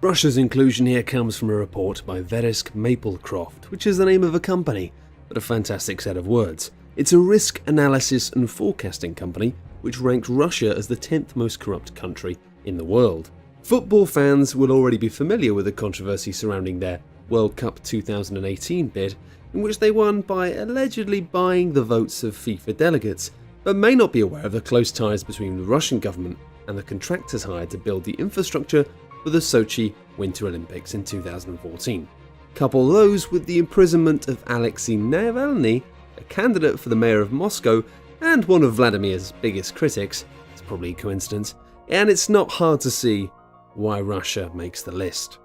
Russia's inclusion here comes from a report by Verisk Maplecroft, which is the name of a company, but a fantastic set of words. It's a risk analysis and forecasting company which ranked Russia as the 10th most corrupt country in the world. Football fans will already be familiar with the controversy surrounding their World Cup 2018 bid, in which they won by allegedly buying the votes of FIFA delegates, but may not be aware of the close ties between the Russian government and the contractors hired to build the infrastructure for the Sochi Winter Olympics in 2014. Couple those with the imprisonment of Alexei Navalny, a candidate for the mayor of Moscow and one of Vladimir's biggest critics, it's probably a coincidence, and it's not hard to see why Russia makes the list.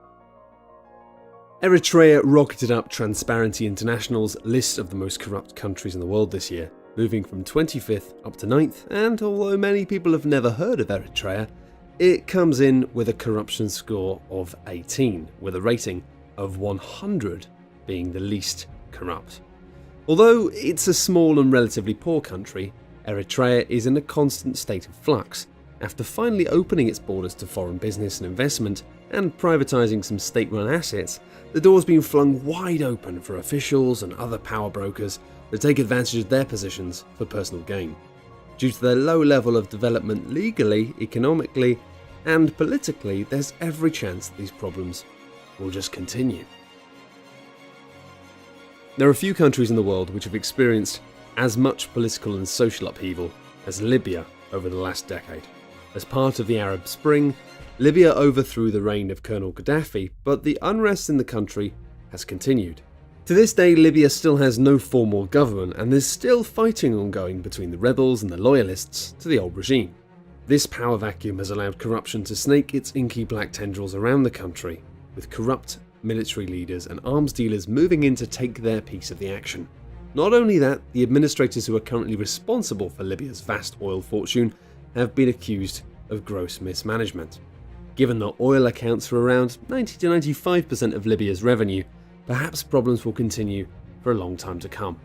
Eritrea rocketed up Transparency International's list of the most corrupt countries in the world this year, moving from 25th up to 9th, and although many people have never heard of Eritrea, it comes in with a corruption score of 18, with a rating of 100 being the least corrupt. Although it's a small and relatively poor country, Eritrea is in a constant state of flux. After finally opening its borders to foreign business and investment and privatising some state-run assets, the door's been flung wide open for officials and other power brokers to take advantage of their positions for personal gain. Due to their low level of development legally, economically, and politically, there's every chance that these problems will just continue. There are few countries in the world which have experienced as much political and social upheaval as Libya over the last decade. As part of the Arab Spring, Libya overthrew the reign of Colonel Gaddafi, but the unrest in the country has continued. To this day, Libya still has no formal government, and there's still fighting ongoing between the rebels and the loyalists to the old regime. This power vacuum has allowed corruption to snake its inky black tendrils around the country, with corrupt military leaders and arms dealers moving in to take their piece of the action. Not only that, the administrators who are currently responsible for Libya's vast oil fortune have been accused of gross mismanagement. Given that oil accounts for around 90 to 95% of Libya's revenue, perhaps problems will continue for a long time to come.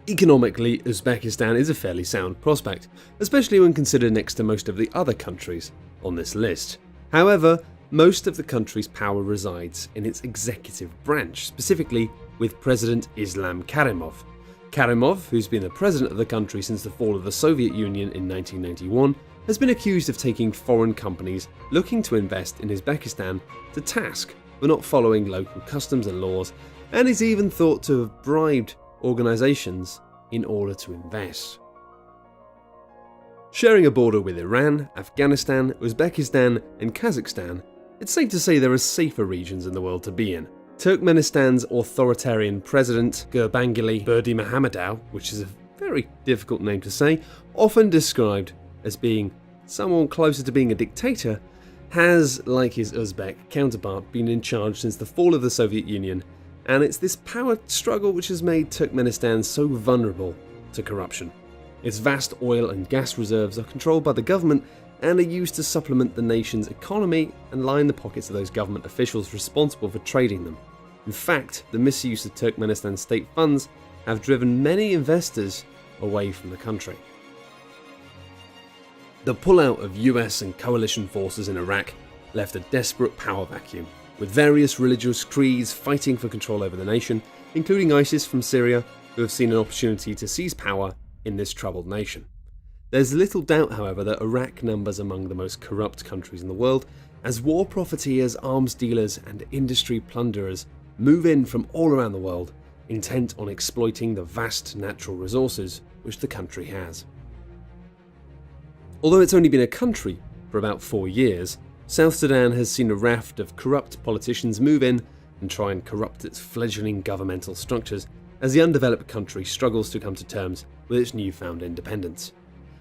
Economically, Uzbekistan is a fairly sound prospect, especially when considered next to most of the other countries on this list. However, most of the country's power resides in its executive branch, specifically with President Islam Karimov. Karimov, who's been the president of the country since the fall of the Soviet Union in 1991, has been accused of taking foreign companies looking to invest in Uzbekistan to task for not following local customs and laws, and is even thought to have bribed organisations in order to invest. Sharing a border with Iran, Afghanistan, Uzbekistan and Kazakhstan, it's safe to say there are safer regions in the world to be in. Turkmenistan's authoritarian president, Gurbanguly Berdimuhamedov, which is a very difficult name to say, often described as being someone closer to being a dictator, has, like his Uzbek counterpart, been in charge since the fall of the Soviet Union, and it's this power struggle which has made Turkmenistan so vulnerable to corruption. Its vast oil and gas reserves are controlled by the government and are used to supplement the nation's economy and line the pockets of those government officials responsible for trading them. In fact, the misuse of Turkmenistan state funds have driven many investors away from the country. The pullout of US and coalition forces in Iraq left a desperate power vacuum, with various religious creeds fighting for control over the nation, including ISIS from Syria, who have seen an opportunity to seize power in this troubled nation. There's little doubt, however, that Iraq numbers among the most corrupt countries in the world, as war profiteers, arms dealers and industry plunderers move in from all around the world, intent on exploiting the vast natural resources which the country has. Although it's only been a country for about 4 years, South Sudan has seen a raft of corrupt politicians move in and try and corrupt its fledgling governmental structures as the undeveloped country struggles to come to terms with its newfound independence.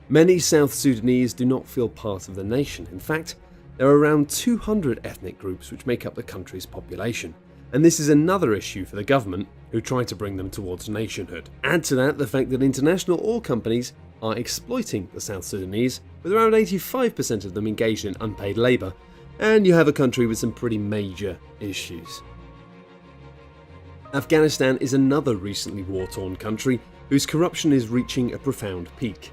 Many South Sudanese do not feel part of the nation. In fact, there are around 200 ethnic groups which make up the country's population, and this is another issue for the government, who try to bring them towards nationhood. Add to that the fact that international oil companies are exploiting the South Sudanese, with around 85% of them engaged in unpaid labour, and you have a country with some pretty major issues. Afghanistan is another recently war-torn country whose corruption is reaching a profound peak.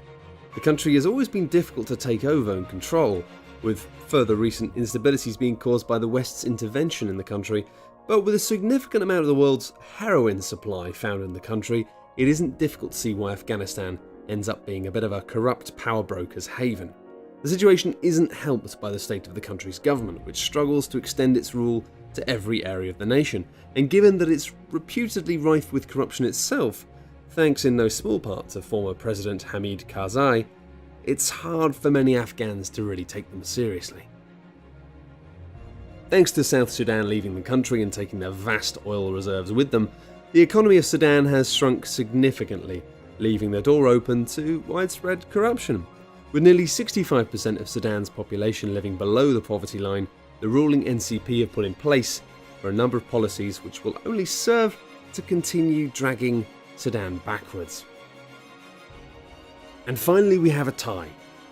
The country has always been difficult to take over and control, with further recent instabilities being caused by the West's intervention in the country. But with a significant amount of the world's heroin supply found in the country, it isn't difficult to see why Afghanistan ends up being a bit of a corrupt power broker's haven. The situation isn't helped by the state of the country's government, which struggles to extend its rule to every area of the nation, and given that it's reputedly rife with corruption itself, thanks in no small part to former President Hamid Karzai, it's hard for many Afghans to really take them seriously. Thanks to South Sudan leaving the country and taking their vast oil reserves with them, the economy of Sudan has shrunk significantly, leaving the door open to widespread corruption. With nearly 65% of Sudan's population living below the poverty line, the ruling NCP have put in place for a number of policies which will only serve to continue dragging Sudan backwards. And finally, we have a tie.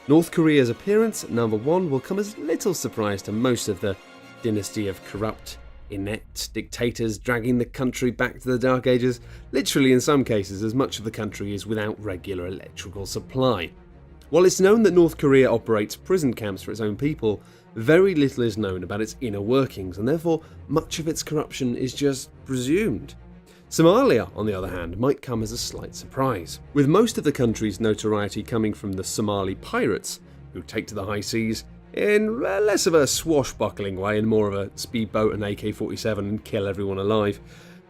North Korea's appearance at number 1 will come as little surprise to most of the dynasty of corrupt, inept dictators dragging the country back to the Dark Ages. Literally, in some cases, as much of the country is without regular electrical supply. While it's known that North Korea operates prison camps for its own people, very little is known about its inner workings, and therefore much of its corruption is just presumed. Somalia, on the other hand, might come as a slight surprise, with most of the country's notoriety coming from the Somali pirates, who take to the high seas in less of a swashbuckling way and more of a speedboat and AK-47 and kill everyone alive.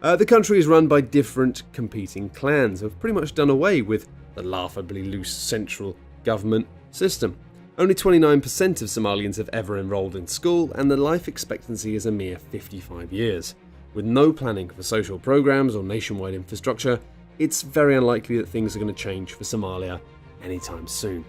The country is run by different competing clans who have pretty much done away with the laughably loose central government system. Only 29% of Somalians have ever enrolled in school, and the life expectancy is a mere 55 years. With no planning for social programs or nationwide infrastructure, it's very unlikely that things are going to change for Somalia anytime soon.